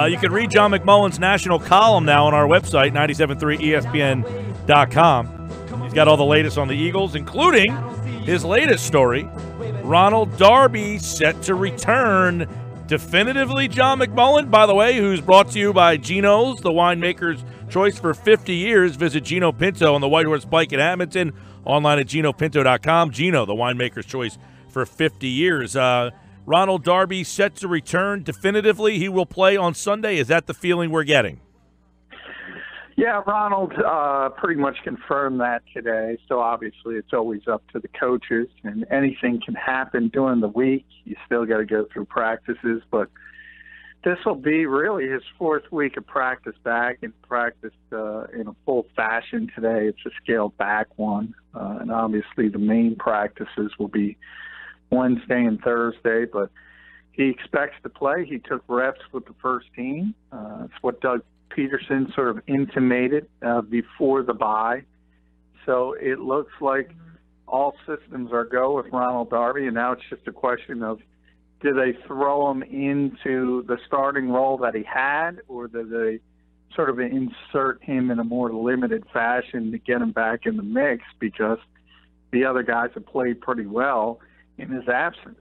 You can read John McMullen's national column now on our website, 973ESPN.com. He's got all the latest on the Eagles, including his latest story. Ronald Darby set to return definitively. John McMullen, by the way, who's brought to you by Gino's, the winemaker's choice for 50 years. Visit Gino Pinto on the White Horse Pike in Edmonton, online at GinoPinto.com. Gino, the winemaker's choice for 50 years. Ronald Darby set to return definitively. He will play on Sunday. Is that the feeling we're getting? Yeah, Ronald pretty much confirmed that today. So obviously it's always up to the coaches, and anything can happen during the week. You still got to go through practices, but this will be really his fourth week of practice back and practice in a full fashion today. It's a scaled back one, and obviously the main practices will be Wednesday and Thursday, but he expects to play. He took reps with the first team. It's what Doug Peterson sort of intimated before the bye. So it looks like all systems are go with Ronald Darby, and now it's just a question of, do they throw him into the starting role that he had, or do they sort of insert him in a more limited fashion to get him back in the mix, because the other guys have played pretty well in his absence?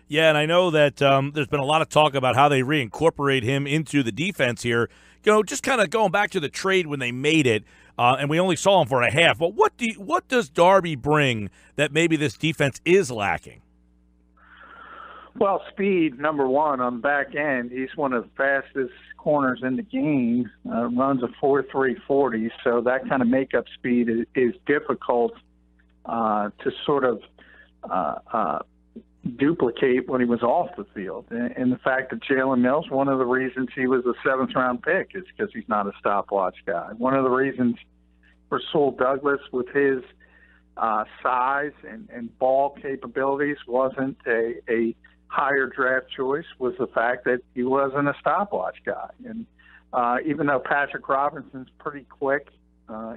Yeah, and I know that there's been a lot of talk about how they reincorporate him into the defense here. You know, just kind of going back to the trade when they made it, and we only saw him for a half. But what does Darby bring that maybe this defense is lacking? Well, speed, number one, on the back end. He's one of the fastest corners in the game, runs a 4.3 40, so that kind of makeup speed is difficult to sort of duplicate when he was off the field. And the fact that Jalen Mills, one of the reasons he was a seventh-round pick is because he's not a stopwatch guy. One of the reasons for Rasul Douglas, with his size and ball capabilities, wasn't a higher draft choice, was the fact that he wasn't a stopwatch guy. And even though Patrick Robinson's pretty quick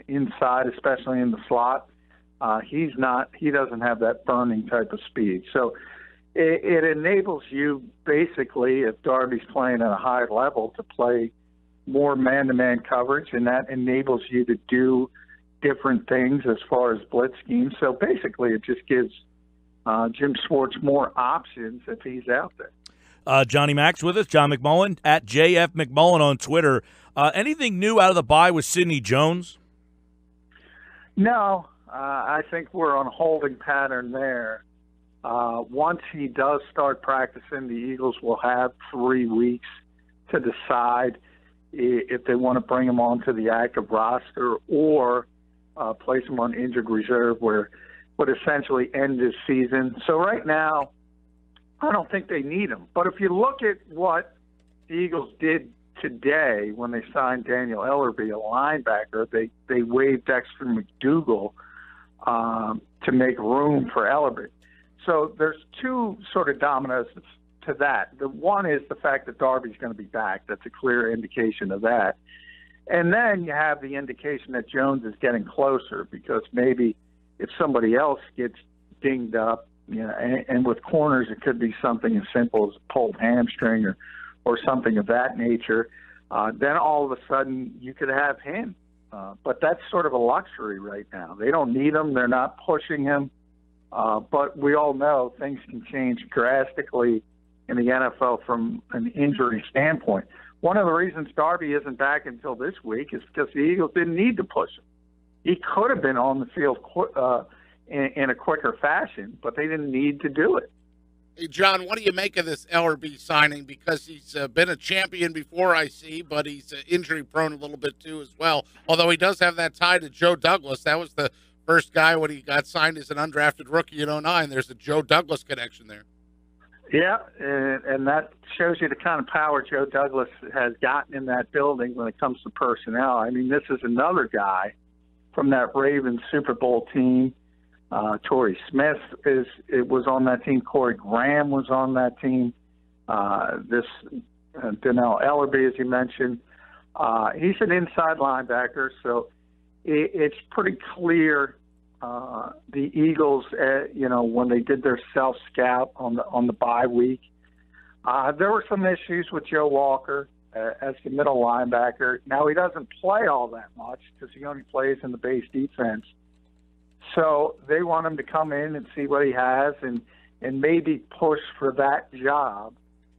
inside, especially in the slot, he doesn't have that burning type of speed. So it enables you, basically, if Darby's playing at a high level, to play more man-to-man coverage, and that enables you to do different things as far as blitz schemes. So basically it just gives Jim Schwartz more options if he's out there. Johnny Mac's with us, John McMullen, at JF McMullen on Twitter. Anything new out of the bye with Sidney Jones? No. I think we're on a holding pattern there. Once he does start practicing, the Eagles will have 3 weeks to decide if they want to bring him onto the active roster or place him on injured reserve, where would essentially end his season. So right now, I don't think they need him. But if you look at what the Eagles did today when they signed Daniel Ellerbe, a linebacker, they waived Dexter McDougal to make room for Ellerbe. So there's two sort of dominoes to that. The one is the fact that Darby's going to be back. That's a clear indication of that. And then you have the indication that Jones is getting closer, because maybe if somebody else gets dinged up, you know, and with corners it could be something as simple as a pulled hamstring or something of that nature, then all of a sudden you could have him. But that's sort of a luxury right now. They don't need him. They're not pushing him. But we all know things can change drastically in the NFL from an injury standpoint. One of the reasons Darby isn't back until this week is because the Eagles didn't need to push him. He could have been on the field in a quicker fashion, but they didn't need to do it. Hey, John, what do you make of this Ellerbe signing? Because he's been a champion before, I see, but he's injury-prone a little bit too as well, although he does have that tie to Joe Douglas. That was the first guy when he got signed as an undrafted rookie in 2009. There's a Joe Douglas connection there. Yeah, and that shows you the kind of power Joe Douglas has gotten in that building when it comes to personnel. I mean, this is another guy from that Ravens Super Bowl team. Torrey Smith was on that team. Corey Graham was on that team. This Daniel Ellerbe, as you mentioned, he's an inside linebacker, so it's pretty clear the Eagles, when they did their self-scout on the bye week, there were some issues with Joe Walker. as the middle linebacker. Now, he doesn't play all that much because he only plays in the base defense. So they want him to come in and see what he has and maybe push for that job,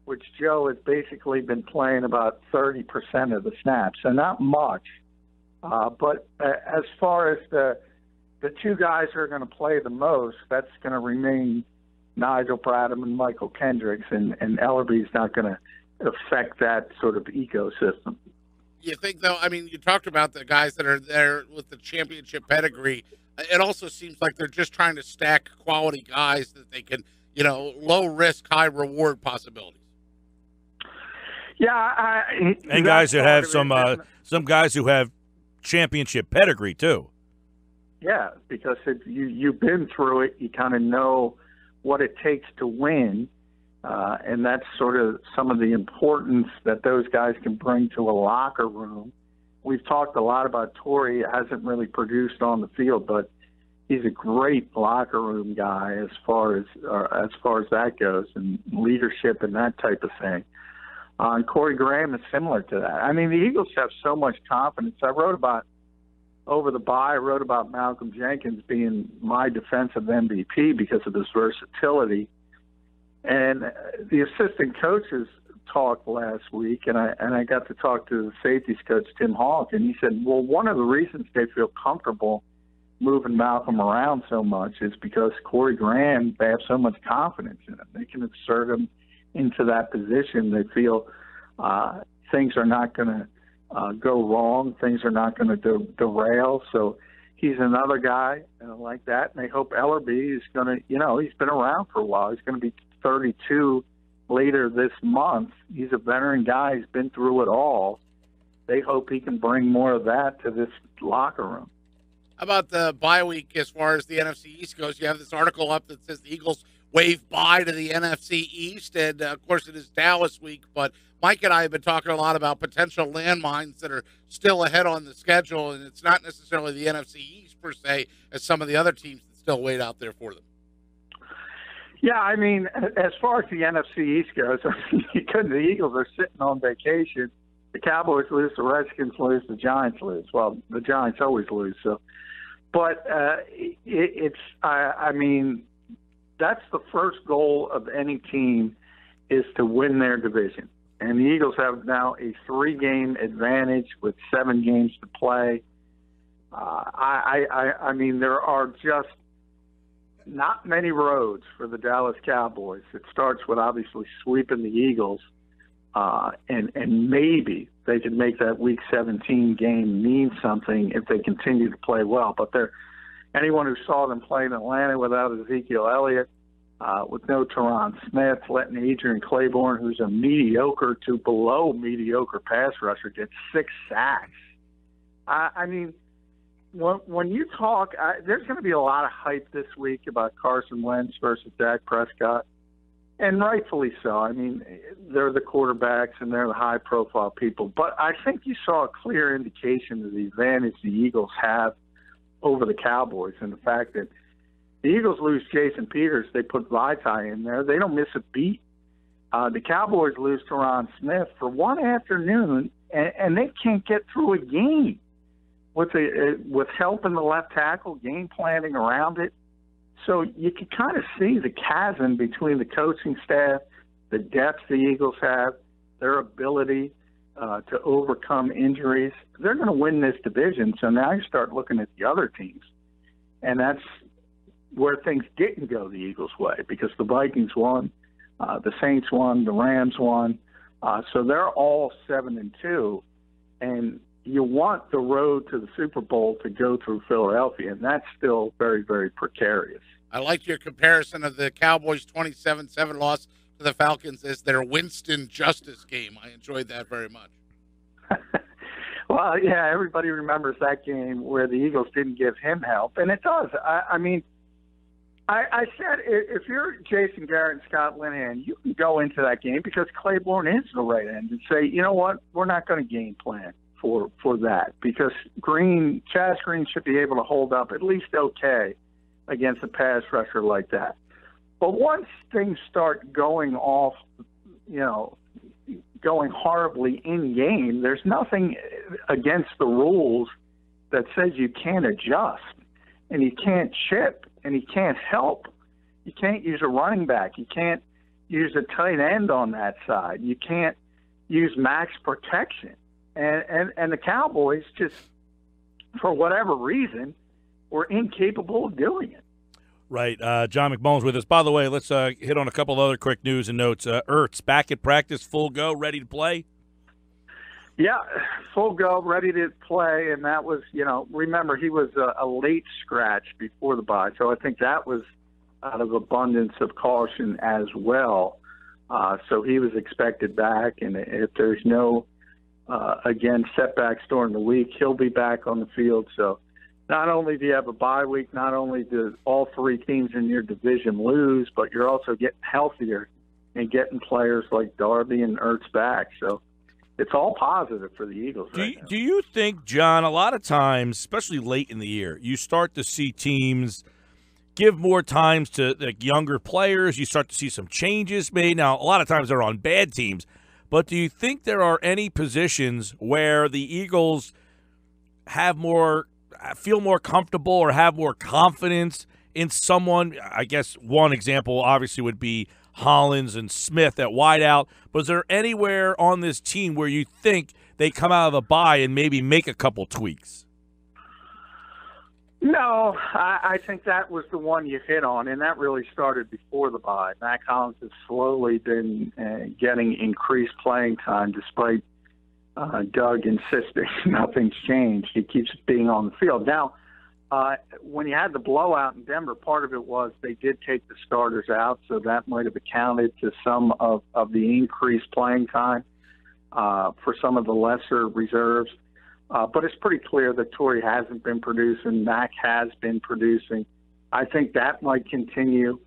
which Joe has basically been playing about 30% of the snaps. So not much. But as far as the two guys who are going to play the most, that's going to remain Nigel Bradham and Michael Kendricks, and Ellerbe is not going to affect that sort of ecosystem. You think, though, I mean, you talked about the guys that are there with the championship pedigree. It also seems like they're just trying to stack quality guys that they can, low risk, high reward possibilities. Yeah, and guys that have some guys who have championship pedigree too. Yeah, because you've been through it, you kind of know what it takes to win, and that's sort of some of the importance that those guys can bring to a locker room. We've talked a lot about Torrey. He hasn't really produced on the field, but he's a great locker room guy as far as that goes, and leadership and that type of thing. And Corey Graham is similar to that. I mean, the Eagles have so much confidence. I wrote about over the bye. I wrote about Malcolm Jenkins being my defensive MVP because of his versatility. And the assistant coaches talked last week, and I got to talk to the safeties coach, Tim Hawk, and he said, well, one of the reasons they feel comfortable moving Malcolm around so much is because Corey Graham, they have so much confidence in him. They can insert him into that position. They feel things are not going to go wrong. Things are not going to derail. So he's another guy like that, and they hope Ellerbe is going to, he's been around for a while. He's going to be 32 later this month. He's a veteran guy. He's been through it all. They hope he can bring more of that to this locker room. How about the bye week as far as the NFC East goes? You have this article up that says the Eagles wave bye to the NFC East, and, of course, it is Dallas week. But Mike and I have been talking a lot about potential landmines that are still ahead on the schedule, and it's not necessarily the NFC East per se as some of the other teams that still wait out there for them. Yeah, I mean, as far as the NFC East goes, the Eagles are sitting on vacation. The Cowboys lose, the Redskins lose, the Giants lose. Well, the Giants always lose. So, but I mean, that's the first goal of any team is to win their division. And the Eagles have now a 3-game advantage with 7 games to play. I mean, there are just not many roads for the Dallas Cowboys. It starts with obviously sweeping the Eagles, and maybe they could make that Week 17 game mean something if they continue to play well. But anyone who saw them play in Atlanta without Ezekiel Elliott, with no Teron Smith, letting Adrian Claiborne, who's a mediocre to below mediocre pass rusher, get 6 sacks. I mean, when you talk, there's going to be a lot of hype this week about Carson Wentz versus Dak Prescott, and rightfully so. I mean, they're the quarterbacks and they're the high-profile people. But I think you saw a clear indication of the advantage the Eagles have over the Cowboys, and the fact that the Eagles lose Jason Peters, they put Vitae in there. They don't miss a beat. The Cowboys lose Teron Smith for one afternoon, and they can't get through a game with help in the left tackle, game planning around it. So you can kind of see the chasm between the coaching staff, the depth the Eagles have, their ability to overcome injuries. They're going to win this division. So now you start looking at the other teams, and that's where things didn't go the Eagles' way because the Vikings won, the Saints won, the Rams won. So they're all 7-2, and you want the road to the Super Bowl to go through Philadelphia, and that's still very, very precarious. I liked your comparison of the Cowboys' 27-7 loss to the Falcons as their Winston Justice game. I enjoyed that very much. Well, yeah, everybody remembers that game where the Eagles didn't give him help, and it does. I mean, I said if you're Jason Garrett and Scott Linehan, you can go into that game because Claiborne is the right end and say, you know what, we're not going to game plan for that because Chaz Green should be able to hold up at least okay against a pass rusher like that. But once things start going off, going horribly in game, there's nothing against the rules that says you can't adjust and you can't chip and you can't help. You can't use a running back. You can't use a tight end on that side. You can't use max protection. And the Cowboys just, for whatever reason, were incapable of doing it. Right. John McMullen's with us. By the way, let's hit on a couple of other quick news and notes. Ertz, back at practice, full go, ready to play? Yeah, full go, ready to play. And that was, remember, he was a late scratch before the bye. So I think that was out of abundance of caution as well. So he was expected back. And if there's no, setbacks during the week, he'll be back on the field. So not only do you have a bye week, not only do all three teams in your division lose, but you're also getting healthier and getting players like Darby and Ertz back. So it's all positive for the Eagles right now. Do you think, John, a lot of times, especially late in the year, you start to see teams give more times to younger players? You start to see some changes made. Now, a lot of times they're on bad teams. But do you think there are any positions where the Eagles feel more comfortable or have more confidence in someone? I guess one example obviously would be Hollins and Smith at wideout. But is there anywhere on this team where you think they come out of the bye and maybe make a couple tweaks? No, I think that was the one you hit on, and that really started before the bye. Mac Hollins has slowly been getting increased playing time despite Doug insisting nothing's changed. He keeps being on the field. Now, when you had the blowout in Denver, part of it was they did take the starters out, so that might have accounted to some of the increased playing time for some of the lesser reserves. But it's pretty clear that Torrey hasn't been producing. Mac has been producing. I think that might continue.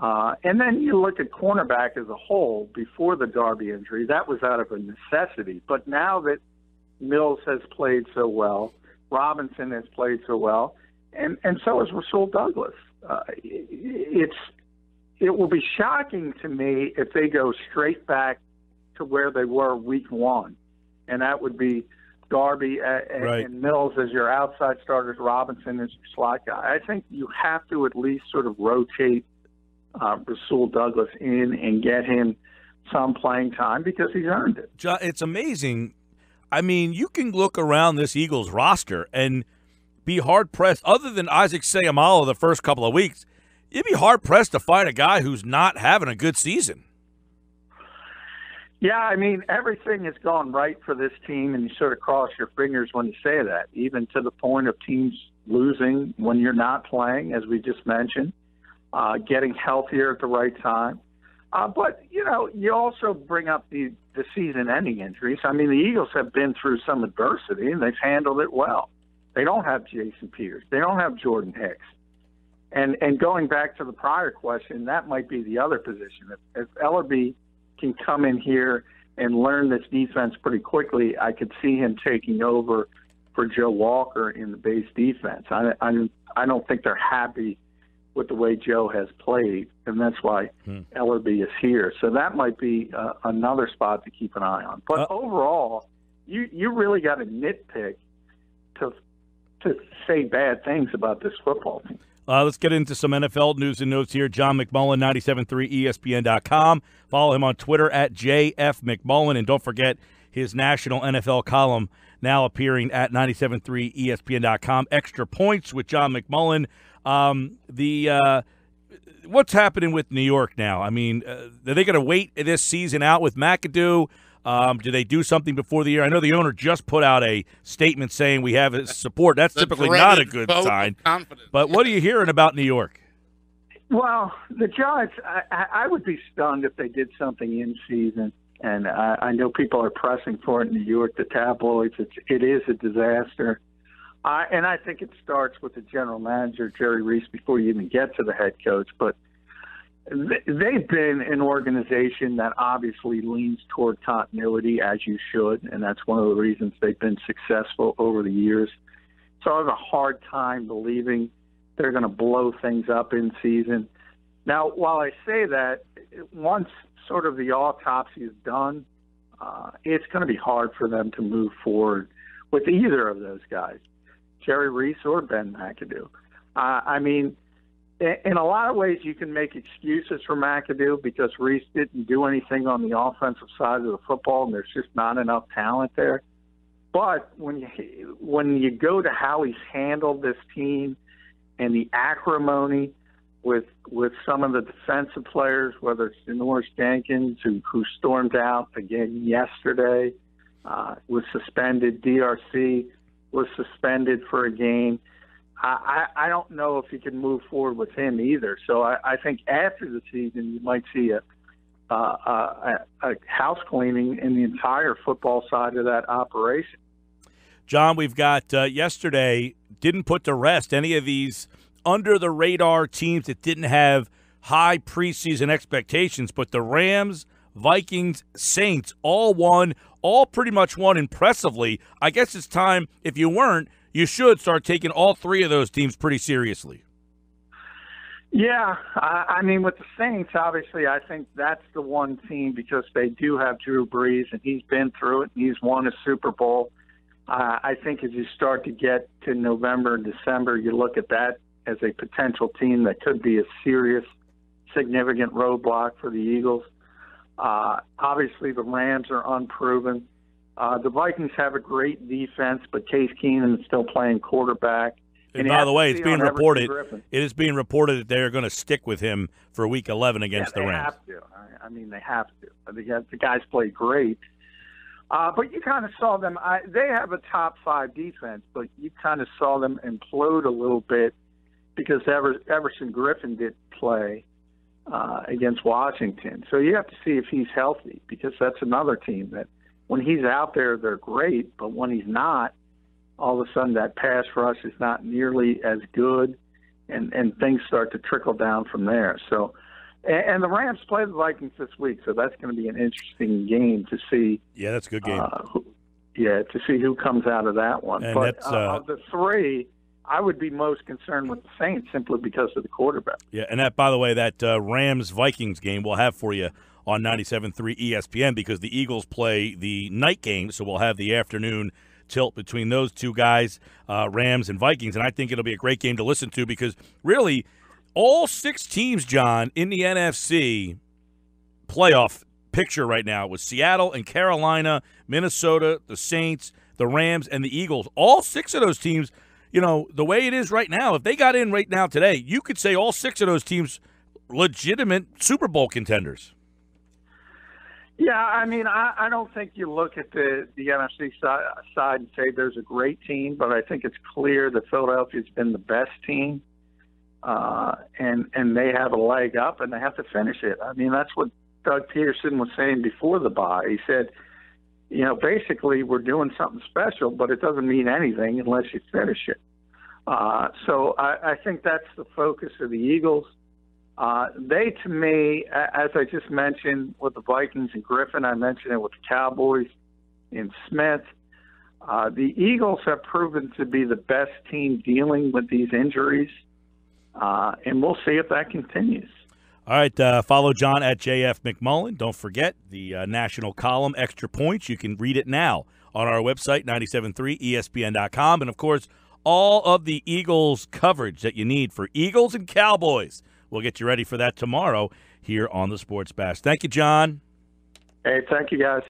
And then you look at cornerback as a whole before the Darby injury. That was out of a necessity. But now that Mills has played so well, Robinson has played so well, and so has Rasul Douglas. It will be shocking to me if they go straight back to where they were week one, and that would be Darby and Mills as your outside starters, Robinson as your slot guy. I think you have to at least sort of rotate Rasul Douglas in and get him some playing time because he's earned it. John, it's amazing. I mean, you can look around this Eagles roster and be hard-pressed. Other than Isaac Seumalo the first couple of weeks, you'd be hard-pressed to find a guy who's not having a good season. Yeah, I mean, everything has gone right for this team, and you sort of cross your fingers when you say that, even to the point of teams losing when you're not playing, as we just mentioned, getting healthier at the right time. But, you also bring up the season-ending injuries. I mean, the Eagles have been through some adversity, and they've handled it well. They don't have Jason Peters. They don't have Jordan Hicks. And going back to the prior question, that might be the other position. If Ellerbe can come in here and learn this defense pretty quickly, I could see him taking over for Joe Walker in the base defense. I don't think they're happy with the way Joe has played, and that's why Ellerbe is here. So that might be another spot to keep an eye on. But overall, you really got to nitpick to say bad things about this football team. Let's get into some NFL news and notes here. John McMullen, 97.3 ESPN.com. Follow him on Twitter at JFMcMullen. And don't forget his national NFL column now appearing at 97.3 ESPN.com. Extra Points with John McMullen. What's happening with New York now? I mean, are they going to wait this season out with McAdoo? Do they do something before the year? I know the owner just put out a statement saying we have his support. That's typically not a good sign. But what are you hearing about New York? Well, the Giants, I would be stunned if they did something in season. And I know people are pressing for it in New York, the tabloids. It is a disaster. And I think it starts with the general manager, Jerry Reese, before you even get to the head coach. But they've been an organization that obviously leans toward continuity, as you should, and that's one of the reasons they've been successful over the years. So I have a hard time believing they're going to blow things up in season. Now, while I say that, once sort of the autopsy is done it's going to be hard for them to move forward with either of those guys, Jerry Reese or Ben McAdoo. I mean, in a lot of ways, you can make excuses for McAdoo because Reese didn't do anything on the offensive side of the football, and there's just not enough talent there. But when you go to how he's handled this team and the acrimony with some of the defensive players, whether it's Janoris Jenkins, who stormed out again yesterday, was suspended. DRC was suspended for a game. I don't know if you can move forward with him either. So I think after the season you might see a house cleaning in the entire football side of that operation. John, we've got yesterday didn't put to rest any of these under-the-radar teams that didn't have high preseason expectations, but the Rams, Vikings, Saints all pretty much won impressively. I guess it's time, if you weren't, you should start taking all three of those teams pretty seriously. Yeah, I mean, with the Saints, obviously, I think that's the one team because they do have Drew Brees, and he's been through it, and he's won a Super Bowl. I think as you start to get to November and December, you look at that as a potential team that could be a serious, significant roadblock for the Eagles. Obviously, the Rams are unproven. The Vikings have a great defense, but Case Keenum is still playing quarterback. And by the way, it's being reported. It is being reported that they're going to stick with him for Week 11 against the Rams. They have to. I mean, they have to. The guys play great. But you kind of saw them. They have a top 5 defense, but you kind of saw them implode a little bit because Everson Griffin didn't play against Washington. So you have to see if he's healthy because that's another team that when he's out there, they're great. But when he's not, all of a sudden that pass rush is not nearly as good, and things start to trickle down from there. So, and the Rams play the Vikings this week, so that's going to be an interesting game to see. Yeah, that's a good game. To see who comes out of that one. And but that's, of the three, I would be most concerned with the Saints simply because of the quarterback. Yeah, and that, by the way, that Rams-Vikings game we'll have for you on 97.3 ESPN because the Eagles play the night game, so we'll have the afternoon tilt between those two guys, Rams and Vikings, and I think it'll be a great game to listen to because really all 6 teams, John, in the NFC playoff picture right now with Seattle and Carolina, Minnesota, the Saints, the Rams, and the Eagles, all 6 of those teams, you know, the way it is right now, if they got in right now today, you could say all 6 of those teams legitimate Super Bowl contenders. Yeah, I mean, I don't think you look at the NFC side and say there's a great team, but I think it's clear that Philadelphia's been the best team, and they have a leg up, and they have to finish it. I mean, that's what Doug Peterson was saying before the bye. He said, you know, basically we're doing something special, but it doesn't mean anything unless you finish it. So I think that's the focus of the Eagles. They, to me, as I just mentioned with the Vikings and Griffin, I mentioned it with the Cowboys and Smith. The Eagles have proven to be the best team dealing with these injuries, and we'll see if that continues. All right, follow John at JF McMullen. Don't forget the national column, Extra Points. You can read it now on our website, 973ESPN.com. And, of course, all of the Eagles coverage that you need for Eagles and Cowboys. We'll get you ready for that tomorrow here on the Sports Bash. Thank you, John. Hey, thank you, guys.